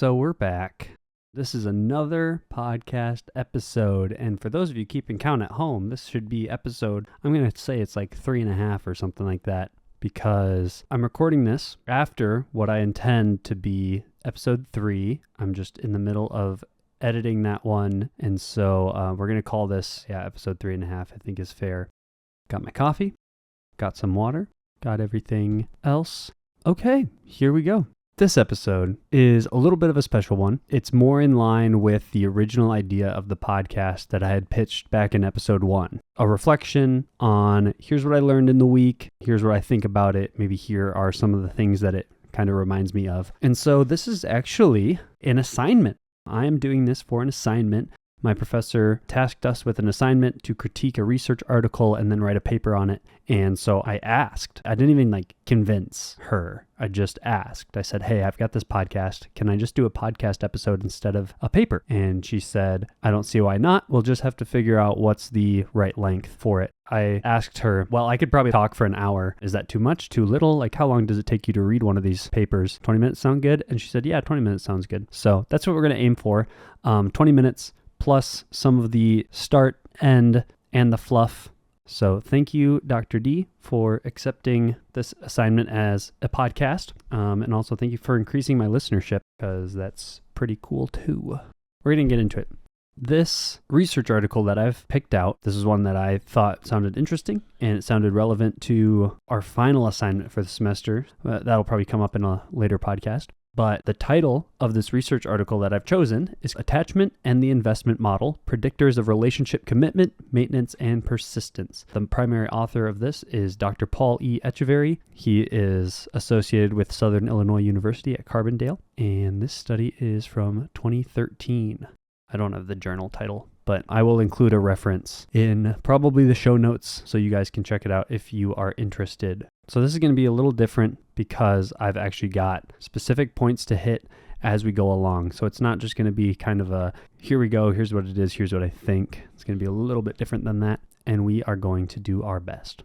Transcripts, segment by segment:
So we're back. This is another podcast episode, and for those of you keeping count at home, this should be episode, I'm going to say it's like 3.5 or something like that, because I'm recording this after what I intend to be episode 3. I'm just in the middle of editing that one, and so we're going to call this, episode 3.5, I think is fair. Got my coffee, got some water, got everything else. Okay, here we go. This episode is a little bit of a special one. It's more in line with the original idea of the podcast that I had pitched back in episode 1. A reflection on here's what I learned in the week, here's what I think about it, maybe here are some of the things that it kind of reminds me of. And so this is actually an assignment. I am doing this for an assignment. My professor tasked us with an assignment to critique a research article and then write a paper on it. And so I asked. I didn't even convince her. I just asked. I said, hey, I've got this podcast. Can I just do a podcast episode instead of a paper? And she said, I don't see why not. We'll just have to figure out what's the right length for it. I asked her, well, I could probably talk for an hour. Is that too much? Too little? How long does it take you to read one of these papers? 20 minutes sound good? And she said, yeah, 20 minutes sounds good. So that's what we're going to aim for. 20 minutes. Plus some of the start, end, and the fluff. So thank you, Dr. D, for accepting this assignment as a podcast. And also thank you for increasing my listenership, because that's pretty cool too. We're going to get into it. This research article that I've picked out, this is one that I thought sounded interesting, and it sounded relevant to our final assignment for the semester. That'll probably come up in a later podcast. But the title of this research article that I've chosen is Attachment and the Investment Model, Predictors of Relationship Commitment, Maintenance, and Persistence. The primary author of this is Dr. Paul E. Etcheverry. He is associated with Southern Illinois University at Carbondale, and this study is from 2013. I don't have the journal title, but I will include a reference in probably the show notes so you guys can check it out if you are interested. So this is going to be a little different because I've actually got specific points to hit as we go along. So it's not just going to be kind of a, here we go, here's what it is, here's what I think. It's going to be a little bit different than that, and we are going to do our best.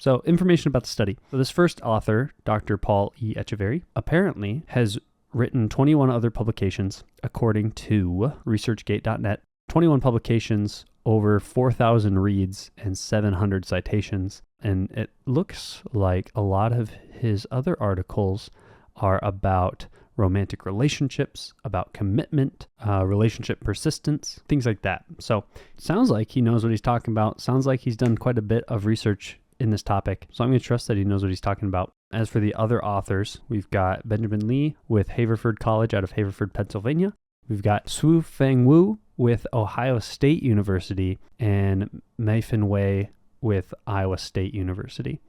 So information about the study. So this first author, Dr. Paul E. Etcheverry, apparently has written 21 other publications according to ResearchGate.net. 21 publications, over 4,000 reads, and 700 citations. And it looks like a lot of his other articles are about romantic relationships, about commitment, relationship persistence, things like that. So it sounds like he knows what he's talking about. Sounds like he's done quite a bit of research in this topic. So I'm going to trust that he knows what he's talking about. As for the other authors, we've got Benjamin Lee with Haverford College out of Haverford, Pennsylvania. We've got Su-Feng Wu with Ohio State University and Mei-Fin Wei with Iowa State University.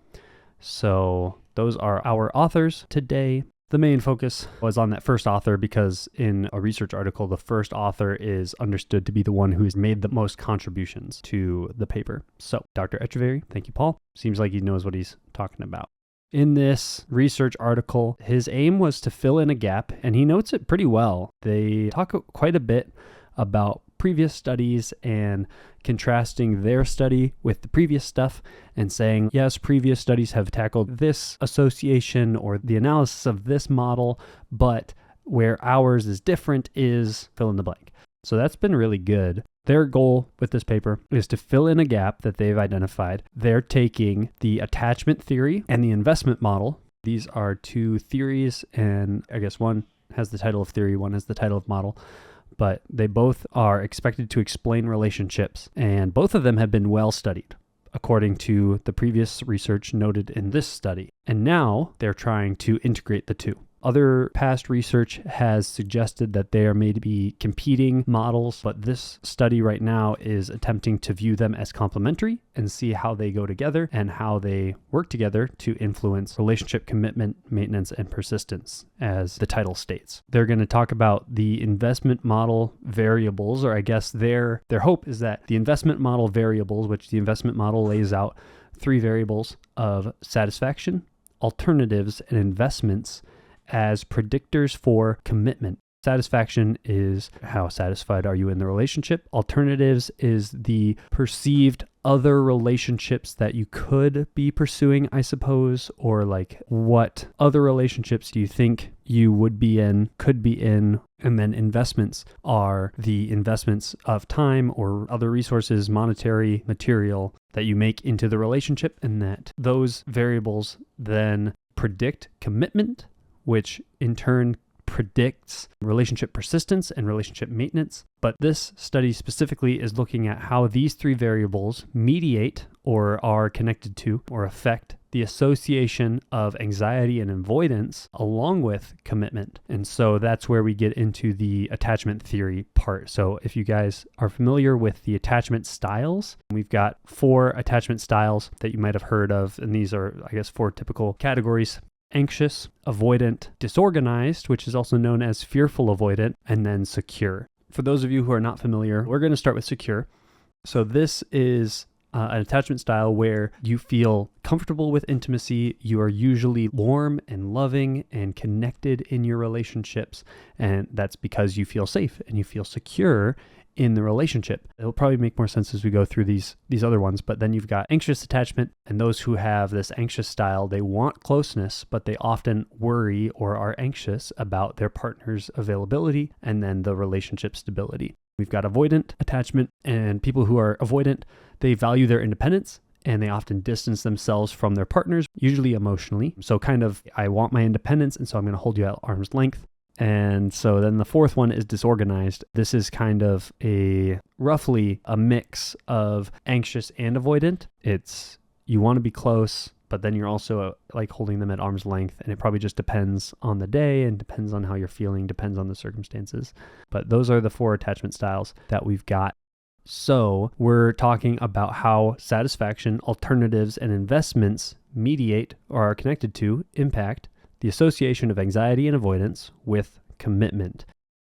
So those are our authors today. The main focus was on that first author because in a research article, the first author is understood to be the one who's made the most contributions to the paper. So Dr. Etcheverry, thank you, Paul. Seems like he knows what he's talking about. In this research article, his aim was to fill in a gap, and he notes it pretty well. They talk quite a bit about previous studies and contrasting their study with the previous stuff and saying, yes, previous studies have tackled this association or the analysis of this model, but where ours is different is fill in the blank. So that's been really good. Their goal with this paper is to fill in a gap that they've identified. They're taking the attachment theory and the investment model. These are two theories, and I guess one has the title of theory, one has the title of model, but they both are expected to explain relationships, and both of them have been well studied, according to the previous research noted in this study. And now they're trying to integrate the two. Other past research has suggested that they are maybe competing models, but this study right now is attempting to view them as complementary and see how they go together and how they work together to influence relationship commitment, maintenance, and persistence, as the title states. They're going to talk about the investment model variables, or I guess their hope is that the investment model variables, which the investment model lays out 3 variables of satisfaction, alternatives, and investments, as predictors for commitment. Satisfaction is how satisfied are you in the relationship. Alternatives is the perceived other relationships that you could be pursuing, I suppose, or like what other relationships do you think you would be in, could be in. And then investments are the investments of time or other resources, monetary, material that you make into the relationship, and that those variables then predict commitment, which in turn predicts relationship persistence and relationship maintenance. But this study specifically is looking at how these three variables mediate or are connected to or affect the association of anxiety and avoidance along with commitment. And so that's where we get into the attachment theory part. So if you guys are familiar with the attachment styles, we've got 4 attachment styles that you might have heard of. And these are, I guess, 4 typical categories: anxious, avoidant, disorganized, which is also known as fearful avoidant, and then secure. For those of you who are not familiar, we're going to start with secure. So this is an attachment style where you feel comfortable with intimacy. You are usually warm and loving and connected in your relationships. And that's because you feel safe and you feel secure in the relationship. It'll probably make more sense as we go through these other ones. But then you've got anxious attachment, and those who have this anxious style, they want closeness, but they often worry or are anxious about their partner's availability and then the relationship stability. We've got avoidant attachment, and people who are avoidant, they value their independence and they often distance themselves from their partners, usually emotionally. So kind of, I want my independence, and so I'm going to hold you at arm's length. And so then the fourth one is disorganized. This is kind of roughly a mix of anxious and avoidant. It's, you want to be close, but then you're also like holding them at arm's length, and it probably just depends on the day and depends on how you're feeling, depends on the circumstances. But those are the 4 attachment styles that we've got. So we're talking about how satisfaction, alternatives, and investments mediate or are connected to, impact the association of anxiety and avoidance with commitment.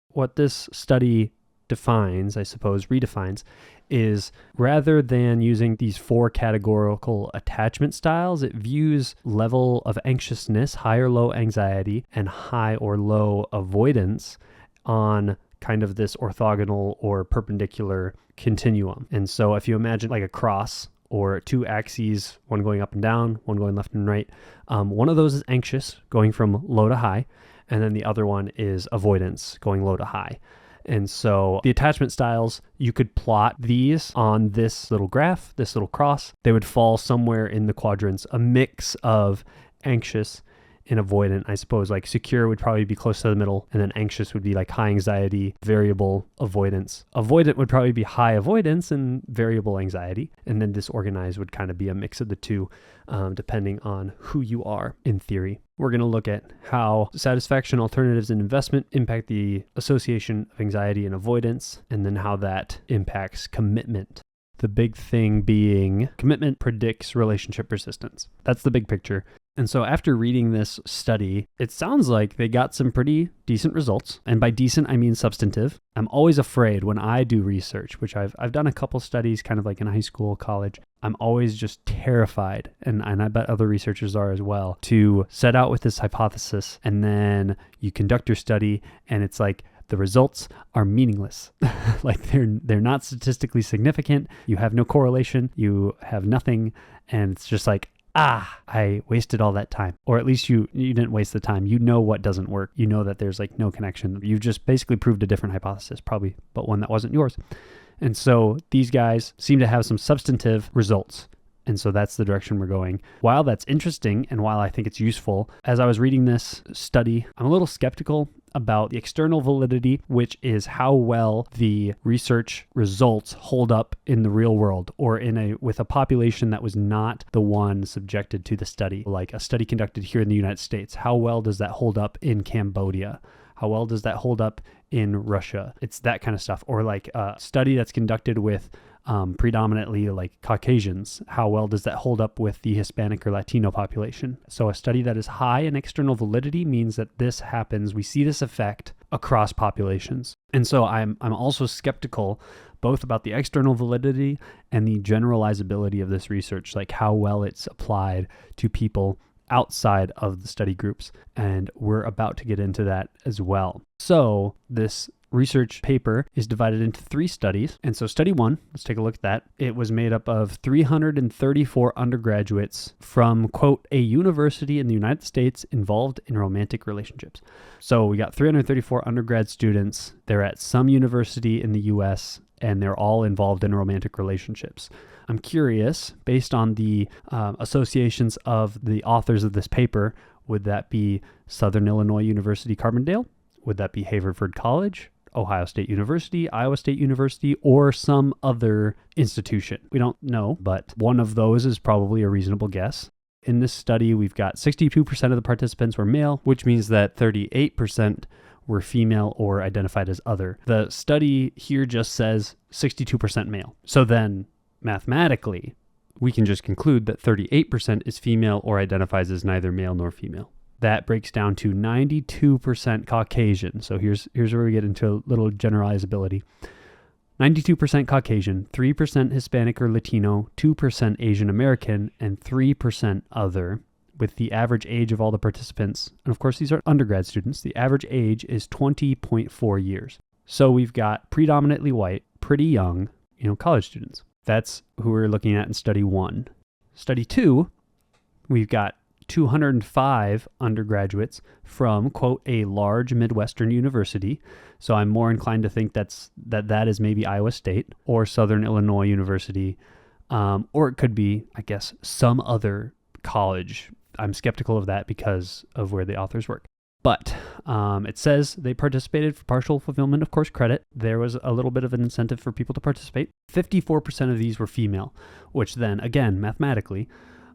What this study defines, I suppose, redefines, is rather than using these 4 categorical attachment styles, it views level of anxiousness, high or low anxiety, and high or low avoidance on kind of this orthogonal or perpendicular continuum. And so if you imagine like a cross or 2 axes, one going up and down, one going left and right, one of those is anxious, going from low to high, and then the other one is avoidance, going low to high. And so the attachment styles, you could plot these on this little graph, this little cross. They would fall somewhere in the quadrants, a mix of anxious and avoidant. I suppose like secure would probably be close to the middle, and then anxious would be like high anxiety, variable avoidance. Avoidant would probably be high avoidance and variable anxiety, and then disorganized would kind of be a mix of the two, depending on who you are in theory. We're going to look at how satisfaction, alternatives, and investment impact the association of anxiety and avoidance, and then how that impacts commitment. The big thing being commitment predicts relationship persistence. That's the big picture. And so after reading this study, it sounds like they got some pretty decent results. And by decent, I mean substantive. I'm always afraid when I do research, which I've done a couple studies kind of like in high school, college. I'm always just terrified, and I bet other researchers are as well, to set out with this hypothesis and then you conduct your study and it's like the results are meaningless. Like they're not statistically significant. You have no correlation. You have nothing. And it's just like, I wasted all that time. Or at least you didn't waste the time. You know what doesn't work. You know that there's like no connection. You've just basically proved a different hypothesis, probably, but one that wasn't yours. And so these guys seem to have some substantive results. And so that's the direction we're going. While that's interesting and while I think it's useful, as I was reading this study, I'm a little skeptical about the external validity, which is how well the research results hold up in the real world or with a population that was not the one subjected to the study, like a study conducted here in the United States. How well does that hold up in Cambodia? How well does that hold up in Russia? It's that kind of stuff. Or like a study that's conducted with predominantly like Caucasians. How well does that hold up with the Hispanic or Latino population? So a study that is high in external validity means that this happens. We see this effect across populations. And so I'm also skeptical both about the external validity and the generalizability of this research, like how well it's applied to people outside of the study groups. And we're about to get into that as well. So this research paper is divided into 3 studies. And so study 1, let's take a look at that. It was made up of 334 undergraduates from, quote, a university in the United States involved in romantic relationships. So we got 334 undergrad students. They're at some university in the US, and they're all involved in romantic relationships. I'm curious, based on the associations of the authors of this paper, would that be Southern Illinois University, Carbondale? Would that be Haverford College, Ohio State University, Iowa State University, or some other institution? We don't know, but one of those is probably a reasonable guess. In this study, we've got 62% of the participants were male, which means that 38% were female or identified as other. The study here just says 62% male. So then mathematically, we can just conclude that 38% is female or identifies as neither male nor female. That breaks down to 92% Caucasian. So here's where we get into a little generalizability. 92% Caucasian, 3% Hispanic or Latino, 2% Asian American, and 3% other, with the average age of all the participants. And of course, these are undergrad students. The average age is 20.4 years. So we've got predominantly white, pretty young, college students. That's who we're looking at in study 1. Study 2, we've got 205 undergraduates from, quote, a large Midwestern university. So I'm more inclined to think that is maybe Iowa State or Southern Illinois University, or it could be, I guess, some other college. I'm skeptical of that because of where the authors work. But it says they participated for partial fulfillment of course credit. There was a little bit of an incentive for people to participate. 54% of these were female, which then, again, mathematically,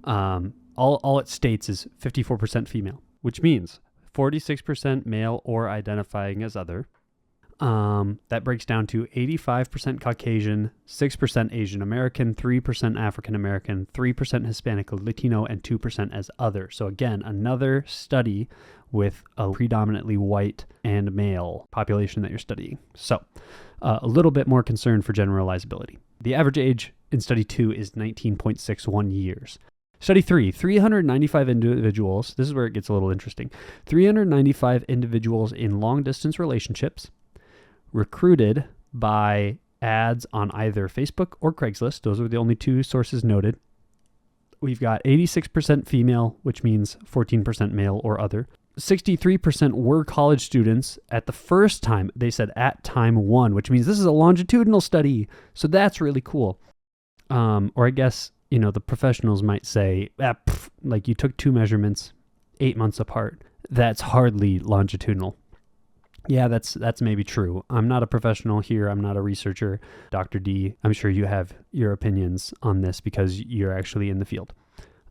all it states is 54% female, which means 46% male or identifying as other. That breaks down to 85% Caucasian, 6% Asian American, 3% African American, 3% Hispanic or Latino, and 2% as other. So again, another study with a predominantly white and male population that you're studying. So a little bit more concern for generalizability. The average age in study 2 is 19.61 years. Study 3, 395 individuals. This is where it gets a little interesting. 395 individuals in long-distance relationships recruited by ads on either Facebook or Craigslist. Those were the only 2 sources noted. We've got 86% female, which means 14% male or other. 63% were college students at the first time. They said at time 1, which means this is a longitudinal study. So that's really cool. Or I guess, the professionals might say, like you took 2 measurements 8 months apart. That's hardly longitudinal. Yeah, that's maybe true. I'm not a professional here. I'm not a researcher. Dr. D, I'm sure you have your opinions on this because you're actually in the field.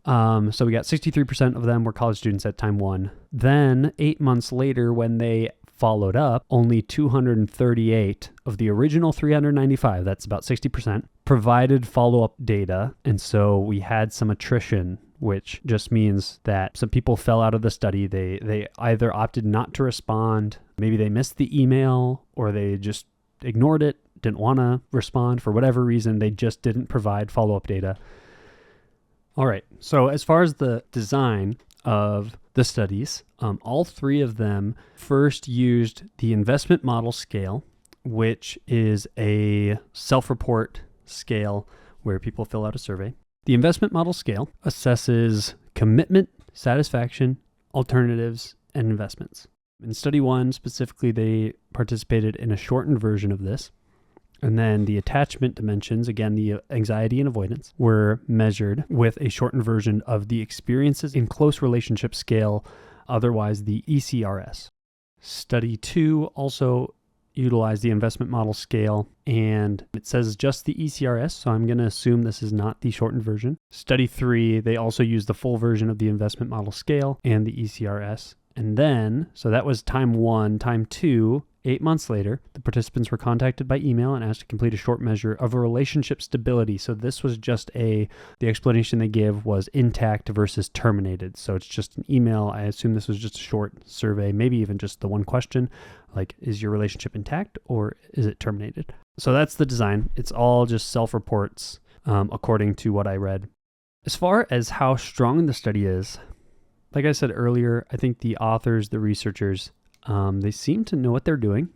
So we got 63% of them were college students at time 1. Then 8 months later, when they followed up, only 238 of the original 395, that's about 60%, provided follow-up data. And so we had some attrition, which just means that some people fell out of the study. They either opted not to respond, maybe they missed the email, or they just ignored it, didn't want to respond for whatever reason. They just didn't provide follow-up data. All right, so as far as the design of the studies, all 3 of them first used the investment model scale, which is a self-report scale where people fill out a survey. The investment model scale assesses commitment, satisfaction, alternatives, and investments. In study 1, specifically, they participated in a shortened version of this. And then the attachment dimensions, again, the anxiety and avoidance, were measured with a shortened version of the experiences in close relationship scale, otherwise the ECRS. Study 2 also utilized the investment model scale, and it says just the ECRS, so I'm going to assume this is not the shortened version. Study 3, they also used the full version of the investment model scale and the ECRS. And then, so that was time 1. Time 2, 8 months later, the participants were contacted by email and asked to complete a short measure of a relationship stability. So this was just the explanation they give was intact versus terminated. So it's just an email. I assume this was just a short survey, maybe even just the one question, like, is your relationship intact or is it terminated? So that's the design. It's all just self-reports, according to what I read. As far as how strong the study is, like I said earlier, I think the authors, the researchers, they seem to know what they're doing.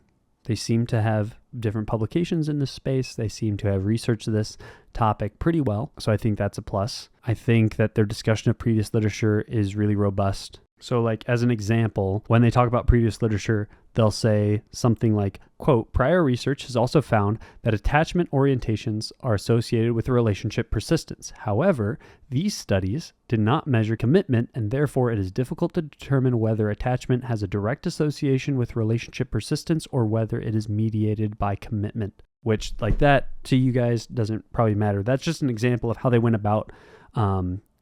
They seem to have different publications in this space. They seem to have researched this topic pretty well. So I think that's a plus. I think that their discussion of previous literature is really robust. So like as an example, when they talk about previous literature, they'll say something like, quote, prior research has also found that attachment orientations are associated with relationship persistence. However, these studies did not measure commitment, and therefore it is difficult to determine whether attachment has a direct association with relationship persistence or whether it is mediated by commitment, which like that to you guys doesn't probably matter. That's just an example of how they went about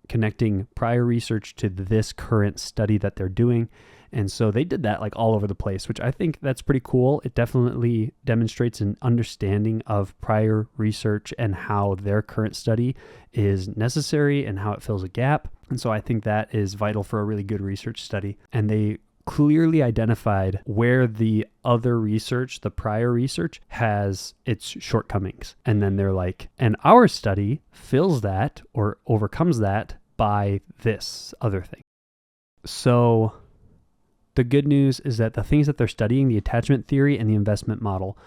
connecting prior research to this current study that they're doing. And so they did that like all over the place, which I think that's pretty cool. It definitely demonstrates an understanding of prior research and how their current study is necessary and how it fills a gap. And so I think that is vital for a really good research study. And they clearly identified where the other research, the prior research, has its shortcomings. And then they're like, and our study fills that or overcomes that by this other thing. So the good news is that the things that they're studying, the attachment theory and the investment model,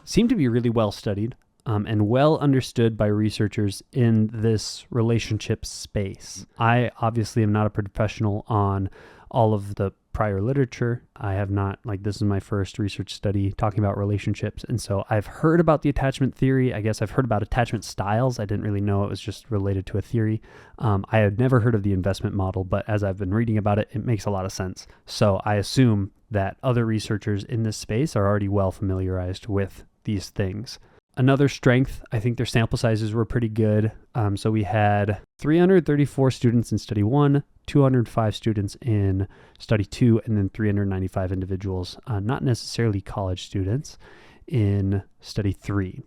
seem to be really well studied and well understood by researchers in this relationship space. I obviously am not a professional on all of the prior literature. I have not, this is my first research study talking about relationships. And so I've heard about the attachment theory. I guess I've heard about attachment styles. I didn't really know it was just related to a theory. I had never heard of the investment model, but as I've been reading about it, it makes a lot of sense. So I assume that other researchers in this space are already well familiarized with these things. Another strength, I think their sample sizes were pretty good. So we had 334 students in study 1, 205 students in study 2, and then 395 individuals, not necessarily college students, in study 3.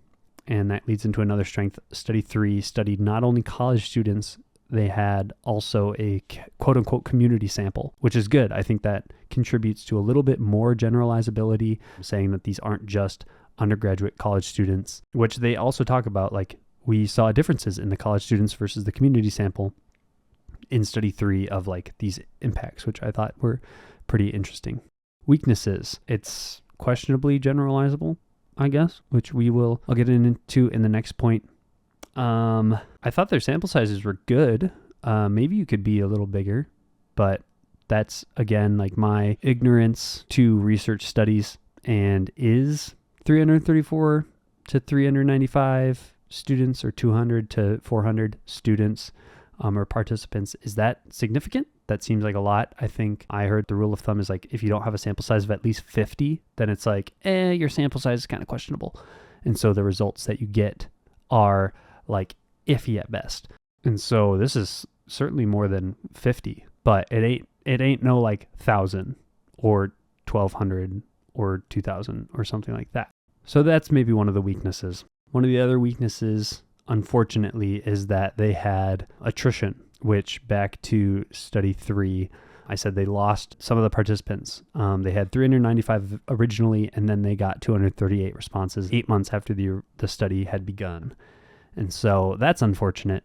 And that leads into another strength. Study 3 studied not only college students, they had also a quote unquote community sample, which is good. I think that contributes to a little bit more generalizability, saying that these aren't just undergraduate college students, which they also talk about. Like, we saw differences in the college students versus the community sample in study 3 of these impacts, which I thought were pretty interesting. Weaknesses. It's questionably generalizable, I guess, which I'll get into in the next point. I thought their sample sizes were good. Maybe you could be a little bigger, but that's again my ignorance to research studies. And is 334 to 395 students or 200 to 400 students or participants, is that significant? That seems like a lot. I think I heard the rule of thumb is if you don't have a sample size of at least 50, then it's your sample size is kind of questionable. And so the results that you get are iffy at best. And so this is certainly more than 50, but it ain't no 1,000 or 1,200 or 2,000 or something like that. So that's maybe one of the weaknesses. One of the other weaknesses, unfortunately, is that they had attrition, which back to study 3, I said they lost some of the participants. They had 395 originally, and then they got 238 responses 8 months after the study had begun. And so that's unfortunate.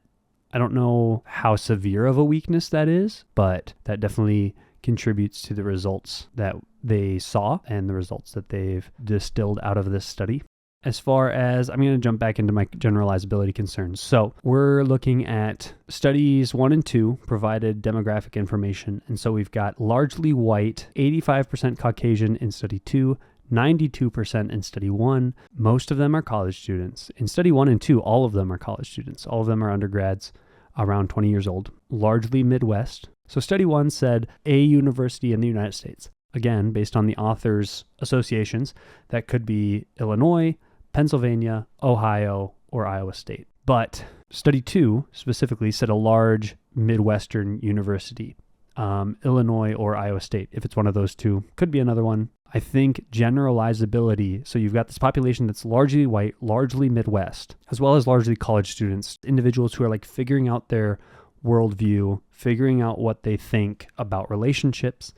I don't know how severe of a weakness that is, but that definitely contributes to the results that they saw and the results that they've distilled out of this study. As far as, I'm going to jump back into my generalizability concerns. So we're looking at studies 1 and 2 provided demographic information. And so we've got largely white, 85% Caucasian in study 2, 92% in study 1. Most of them are college students. In study 1 and 2, all of them are college students. All of them are undergrads around 20 years old, largely Midwest. So study 1 said a university in the United States. Again, based on the author's associations, that could be Illinois, Pennsylvania, Ohio, or Iowa State. But study 2 specifically said a large Midwestern university, Illinois or Iowa State. If it's one of those two, could be another one. I think generalizability, so you've got this population that's largely white, largely Midwest, as well as largely college students, individuals who are figuring out their worldview, figuring out what they think about relationships.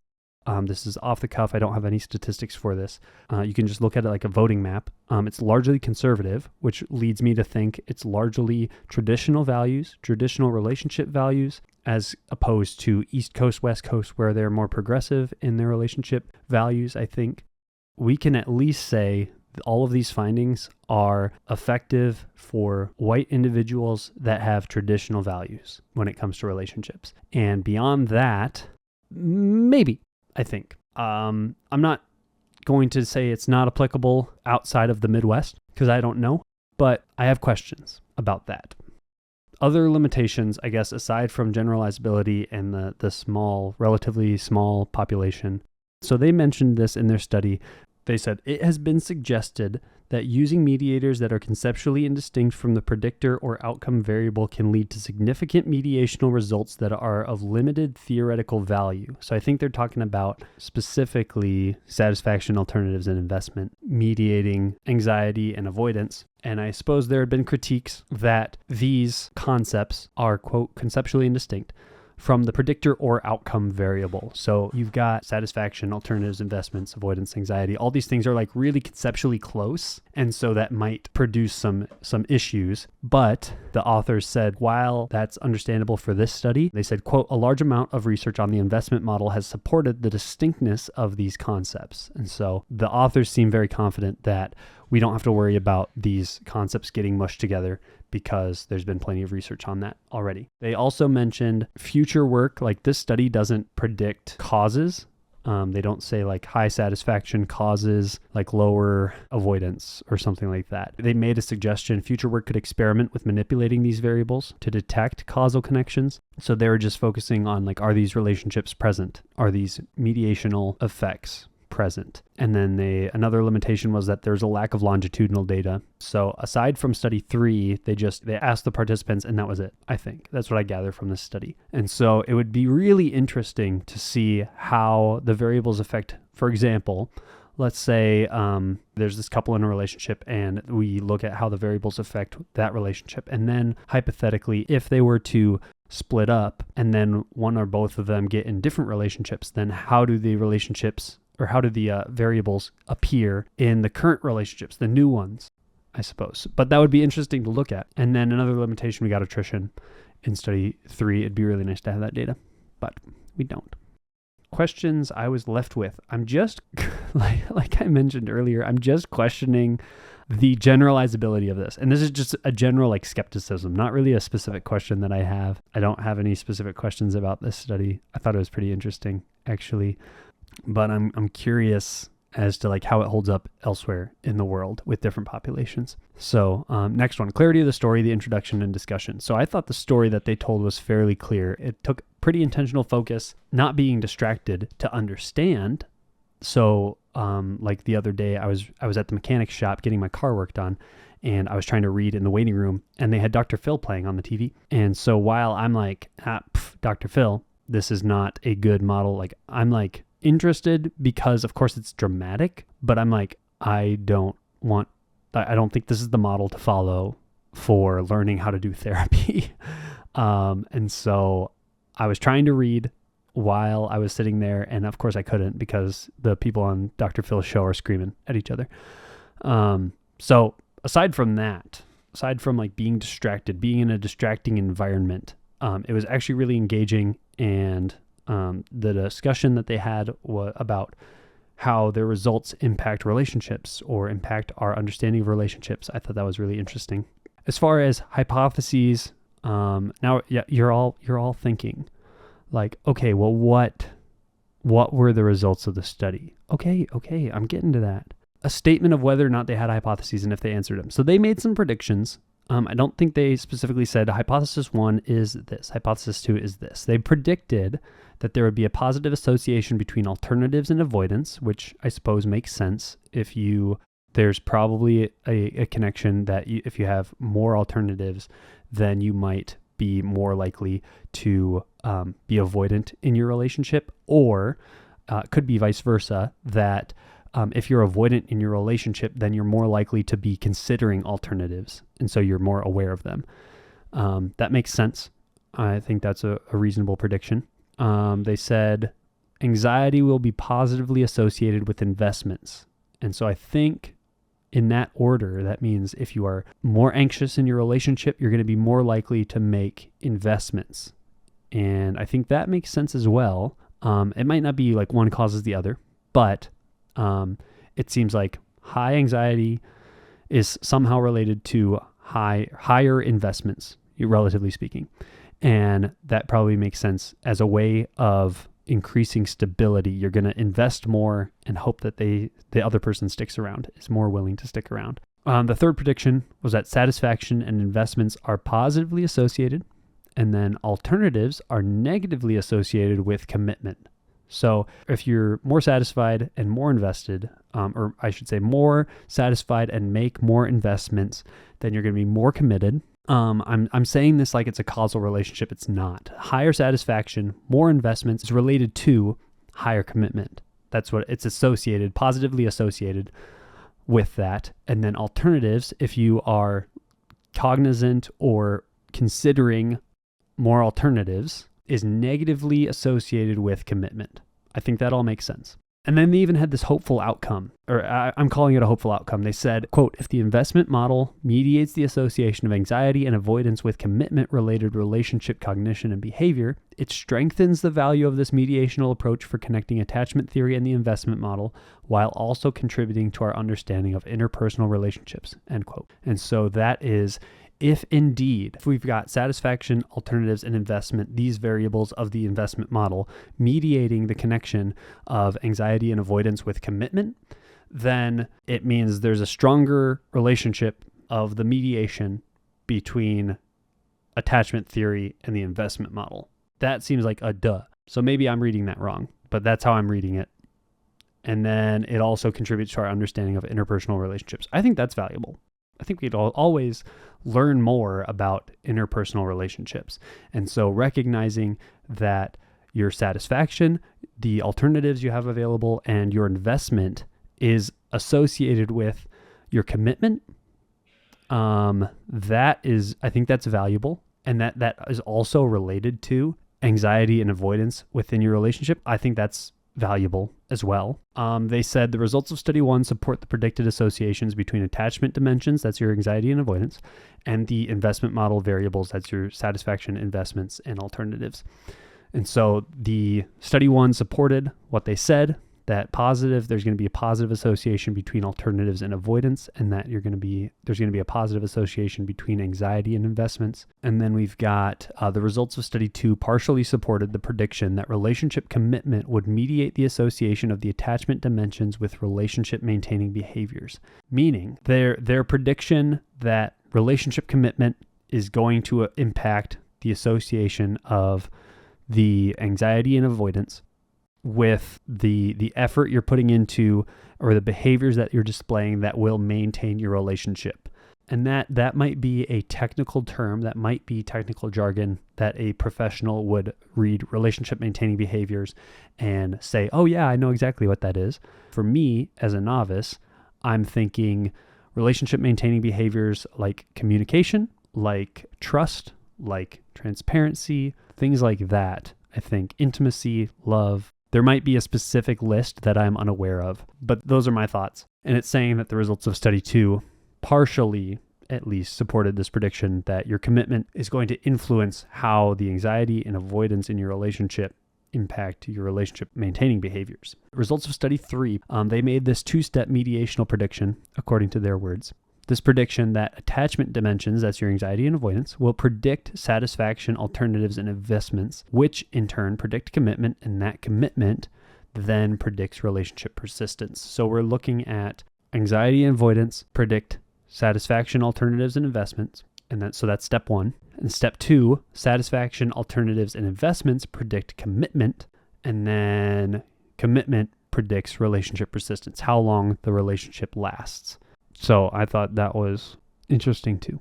This is off the cuff. I don't have any statistics for this. You can just look at it like a voting map. It's largely conservative, which leads me to think it's largely traditional values, traditional relationship values, as opposed to East Coast, West Coast, where they're more progressive in their relationship values. I think we can at least say all of these findings are effective for white individuals that have traditional values when it comes to relationships. And beyond that, maybe, I think. I'm not going to say it's not applicable outside of the Midwest because I don't know, but I have questions about that. Other limitations, I guess, aside from generalizability and the relatively small population. So they mentioned this in their study. They said, it has been suggested that using mediators that are conceptually indistinct from the predictor or outcome variable can lead to significant mediational results that are of limited theoretical value. So I think they're talking about specifically satisfaction, alternatives, and investment, mediating anxiety and avoidance. And I suppose there have been critiques that these concepts are, quote, conceptually indistinct from the predictor or outcome variable. So you've got satisfaction, alternatives, investments, avoidance, anxiety. All these things are like really conceptually close. And so that might produce some issues. But the authors said, while that's understandable for this study, they said, quote, a large amount of research on the investment model has supported the distinctness of these concepts. And so the authors seem very confident that we don't have to worry about these concepts getting mushed together because there's been plenty of research on that already. They also mentioned future work, like this study doesn't predict causes. They don't say like high satisfaction causes like lower avoidance or something like that. They made a suggestion future work could experiment with manipulating these variables to detect causal connections. So they were just focusing on like, are these relationships present? Are these mediational effects present? And then another limitation was that there's a lack of longitudinal data. So aside from study 3, they asked the participants and that was it, I think. That's what I gather from this study. And so it would be really interesting to see how the variables affect, for example, let's say there's this couple in a relationship and we look at how the variables affect that relationship. And then hypothetically, if they were to split up and then one or both of them get in different relationships, then how do the variables appear in the current relationships, the new ones, I suppose. But that would be interesting to look at. And then another limitation, we got attrition in study 3. It'd be really nice to have that data, but we don't. Questions I was left with. I'm just, like I mentioned earlier, I'm just questioning the generalizability of this. And this is just a general like skepticism, not really a specific question that I have. I don't have any specific questions about this study. I thought it was pretty interesting, actually. But I'm curious as to like how it holds up elsewhere in the world with different populations. So next one, clarity of the story, the introduction and discussion. So I thought the story that they told was fairly clear. It took pretty intentional focus, not being distracted to understand. So like the other day, I was at the mechanic's shop getting my car worked on, and I was trying to read in the waiting room, and they had Dr. Phil playing on the TV. And so while I'm like, Dr. Phil, this is not a good model. Like I'm like interested because of course it's dramatic, but I'm like, I don't think this is the model to follow for learning how to do therapy. And so I was trying to read while I was sitting there, and of course I couldn't because the people on Dr. Phil's show are screaming at each other. So aside from like being distracted, being in a distracting environment, it was actually really engaging. And the discussion that they had about how their results impact relationships or impact our understanding of relationships, I thought that was really interesting. As far as hypotheses, you're all thinking like, okay, well, what were the results of the study? Okay, I'm getting to that. A statement of whether or not they had hypotheses and if they answered them. So they made some predictions. I don't think they specifically said hypothesis 1 is this, hypothesis 2 is this. They predicted that there would be a positive association between alternatives and avoidance, which I suppose makes sense. There's probably a connection that if you have more alternatives, then you might be more likely to be avoidant in your relationship, or could be vice versa, that if you're avoidant in your relationship, then you're more likely to be considering alternatives. And so you're more aware of them. That makes sense. I think that's a reasonable prediction. They said anxiety will be positively associated with investments. And so I think in that order, that means if you are more anxious in your relationship, you're going to be more likely to make investments. And I think that makes sense as well. It might not be like one causes the other, but it seems like high anxiety is somehow related to higher investments, relatively speaking. And that probably makes sense as a way of increasing stability. You're going to invest more and hope that the other person sticks around, is more willing to stick around. The third prediction was that satisfaction and investments are positively associated, and then alternatives are negatively associated with commitment. So if you're more satisfied and more invested, or I should say more satisfied and make more investments, then you're going to be more committed. I'm saying this like it's a causal relationship. It's not. Higher satisfaction, more investments is related to higher commitment. That's what it's associated, positively associated with that. And then alternatives, if you are cognizant or considering more alternatives, is negatively associated with commitment. I think that all makes sense. And then they even had this hopeful outcome, or I'm calling it a hopeful outcome. They said, quote, if the investment model mediates the association of anxiety and avoidance with commitment-related relationship cognition and behavior, it strengthens the value of this mediational approach for connecting attachment theory and the investment model, while also contributing to our understanding of interpersonal relationships, end quote. And so that is, if we've got satisfaction, alternatives, and investment, these variables of the investment model mediating the connection of anxiety and avoidance with commitment, then it means there's a stronger relationship of the mediation between attachment theory and the investment model. That seems like a duh. So maybe I'm reading that wrong, but that's how I'm reading it. And then it also contributes to our understanding of interpersonal relationships. I think that's valuable. I think we'd always learn more about interpersonal relationships. And so recognizing that your satisfaction, the alternatives you have available, and your investment is associated with your commitment, I think that's valuable. And that is also related to anxiety and avoidance within your relationship. I think that's valuable as well. They said the results of study 1 support the predicted associations between attachment dimensions, that's your anxiety and avoidance, and the investment model variables, that's your satisfaction, investments, and alternatives. And so the study 1 supported what they said, that there's going to be a positive association between alternatives and avoidance, and that there's going to be a positive association between anxiety and investments. And then we've got the results of study 2 partially supported the prediction that relationship commitment would mediate the association of the attachment dimensions with relationship maintaining behaviors, meaning their prediction that relationship commitment is going to impact the association of the anxiety and avoidance with the effort you're putting into, or the behaviors that you're displaying that will maintain your relationship. And that might be a technical term, that might be technical jargon that a professional would read relationship maintaining behaviors and say, oh yeah, I know exactly what that is. For me, as a novice, I'm thinking relationship maintaining behaviors like communication, like trust, like transparency, things like that. I think intimacy, love. There might be a specific list that I'm unaware of, but those are my thoughts. And it's saying that the results of study 2 partially, at least, supported this prediction that your commitment is going to influence how the anxiety and avoidance in your relationship impact your relationship maintaining behaviors. Results of study 3, they made this 2-step mediational prediction, according to their words. This prediction that attachment dimensions, that's your anxiety and avoidance, will predict satisfaction, alternatives, and investments, which in turn predict commitment, and that commitment then predicts relationship persistence. So we're looking at anxiety and avoidance predict satisfaction, alternatives, and investments. So that's step 1. And step 2, satisfaction, alternatives, and investments predict commitment. And then commitment predicts relationship persistence, how long the relationship lasts. So I thought that was interesting too.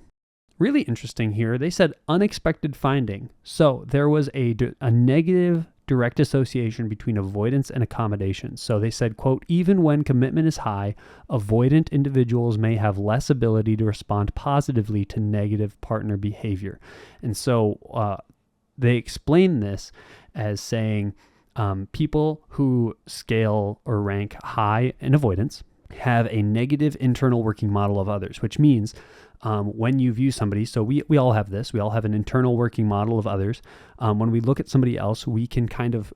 Really interesting here, they said unexpected finding. So there was a negative direct association between avoidance and accommodation. So they said, quote, even when commitment is high, avoidant individuals may have less ability to respond positively to negative partner behavior. And so they explain this as saying people who scale or rank high in avoidance have a negative internal working model of others, which means when you view somebody, so we all have this, we all have an internal working model of others. When we look at somebody else, we can kind of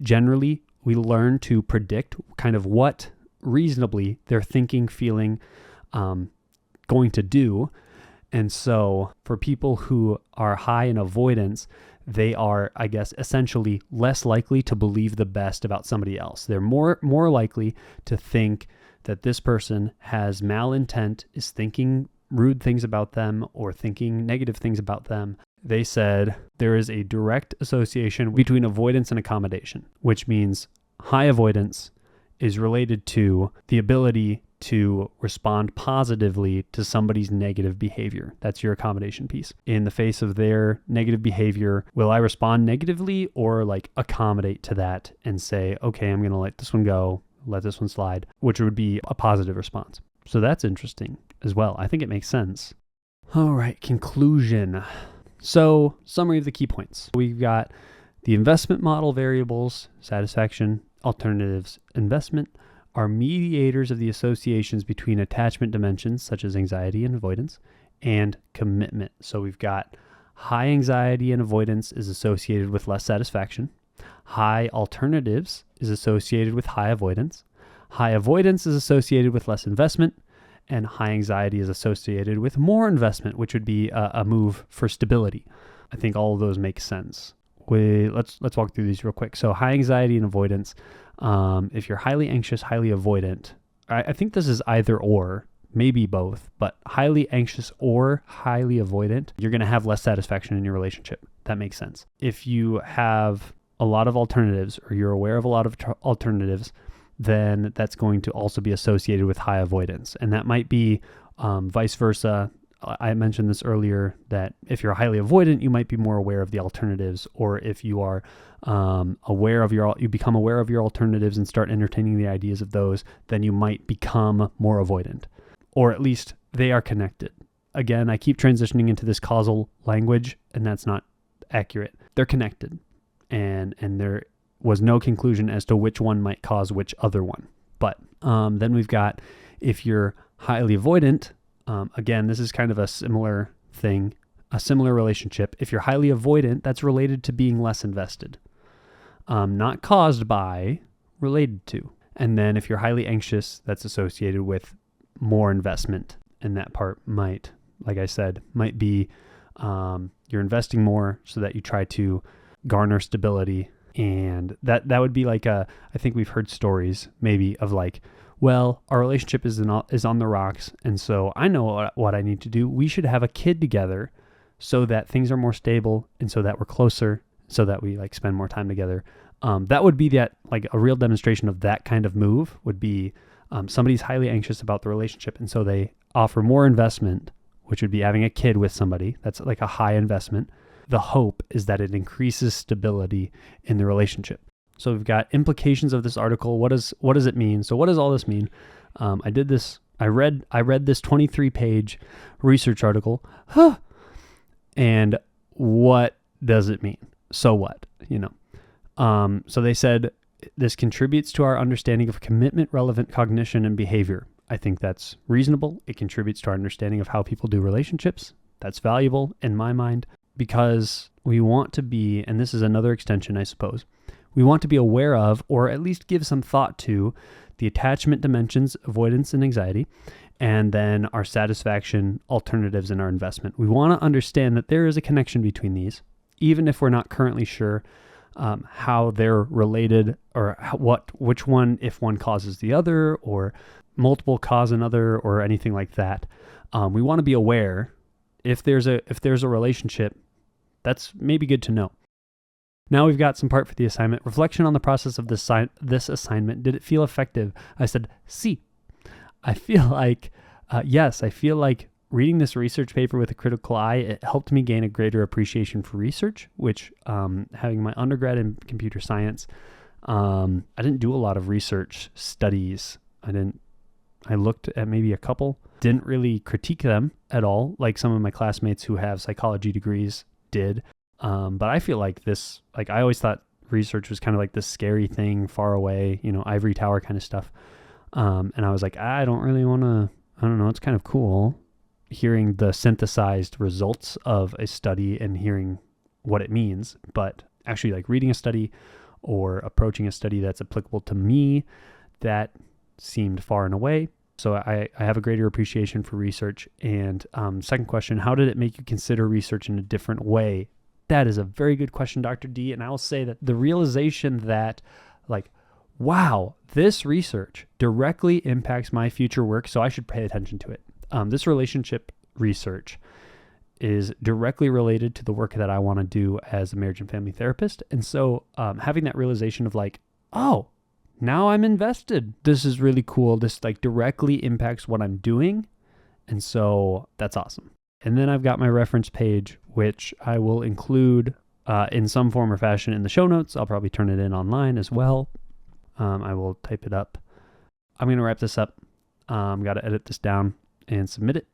generally, we learn to predict kind of what reasonably they're thinking, feeling, going to do. And so for people who are high in avoidance, they are, I guess, essentially less likely to believe the best about somebody else. They're more likely to think that this person has malintent, is thinking rude things about them or thinking negative things about them. They said there is a direct association between avoidance and accommodation, which means high avoidance is related to the ability to respond positively to somebody's negative behavior. That's your accommodation piece. In the face of their negative behavior, will I respond negatively or like accommodate to that and say, okay, I'm going to let this one go, let this one slide, which would be a positive response. So that's interesting as well. I think it makes sense. All right, conclusion. So, summary of the key points. We've got the investment model variables, satisfaction, alternatives, investment, are mediators of the associations between attachment dimensions such as anxiety and avoidance and commitment. So we've got high anxiety and avoidance is associated with less satisfaction. High alternatives is associated with high avoidance. High avoidance is associated with less investment. And high anxiety is associated with more investment, which would be a move for stability. I think all of those make sense. Let's walk through these real quick. So high anxiety and avoidance. If you're highly anxious, highly avoidant, I think this is either or, maybe both, but highly anxious or highly avoidant, you're going to have less satisfaction in your relationship. That makes sense. If you have a lot of alternatives or you're aware of a lot of alternatives, then that's going to also be associated with high avoidance. And that might be vice versa. I mentioned this earlier that if you're highly avoidant, you might be more aware of the alternatives, or if you are you become aware of your alternatives and start entertaining the ideas of those, then you might become more avoidant, or at least they are connected. Again, I keep transitioning into this causal language, and that's not accurate. They're connected, and there was no conclusion as to which one might cause which other one. But then we've got, if you're highly avoidant, again, this is kind of a similar thing, a similar relationship. If you're highly avoidant, that's related to being less invested. Not caused by, related to. And then if you're highly anxious, that's associated with more investment. And that part might, like I said, might be you're investing more so that you try to garner stability. And that would be like I think we've heard stories maybe of like, well, our relationship is on the rocks, and so I know what I need to do. We should have a kid together so that things are more stable and so that we're closer, so that we like spend more time together. That would be that, like a real demonstration of that kind of move would be somebody's highly anxious about the relationship, and so they offer more investment, which would be having a kid with somebody. That's like a high investment. The hope is that it increases stability in the relationship. So we've got implications of this article. What does it mean? So what does all this mean? I read this 23-page research article. And what does it mean? So what? So they said this contributes to our understanding of commitment, relevant cognition, and behavior. I think that's reasonable. It contributes to our understanding of how people do relationships. That's valuable in my mind, because we want to be, and this is another extension, I suppose, we want to be aware of, or at least give some thought to, the attachment dimensions, avoidance and anxiety, and then our satisfaction, alternatives, and our investment. We want to understand that there is a connection between these, even if we're not currently sure how they're related, or which one, if one causes the other, or multiple cause another, or anything like that. We want to be aware if there's a relationship. That's maybe good to know. Now we've got some part for the assignment. Reflection on the process of this assignment. Did it feel effective? I said, sí. I feel like, yes, I feel like reading this research paper with a critical eye, it helped me gain a greater appreciation for research, which having my undergrad in computer science, I didn't do a lot of research studies. I looked at maybe a couple, didn't really critique them at all, like some of my classmates who have psychology degrees did. But I feel like this, like I always thought research was kind of like this scary thing far away, ivory tower kind of stuff. And I was like, I don't really want to, I don't know, it's kind of cool hearing the synthesized results of a study and hearing what it means, but actually like reading a study or approaching a study that's applicable to me, that seemed far and away. So I have a greater appreciation for research. And second question, how did it make you consider research in a different way? That is a very good question, Dr. D. And I will say that the realization that, like, wow, this research directly impacts my future work, so I should pay attention to it. This relationship research is directly related to the work that I want to do as a marriage and family therapist. And so having that realization of like, oh, now I'm invested. This is really cool. This like directly impacts what I'm doing. And so that's awesome. And then I've got my reference page, which I will include in some form or fashion in the show notes. I'll probably turn it in online as well. I will type it up. I'm going to wrap this up. Got to edit this down and submit it.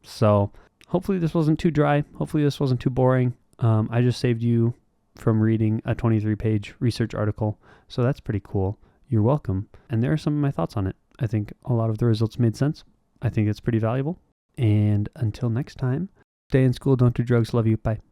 So hopefully this wasn't too dry. Hopefully this wasn't too boring. I just saved you from reading a 23-page research article. So that's pretty cool. You're welcome. And there are some of my thoughts on it. I think a lot of the results made sense. I think it's pretty valuable. And until next time, stay in school, don't do drugs, love you, bye.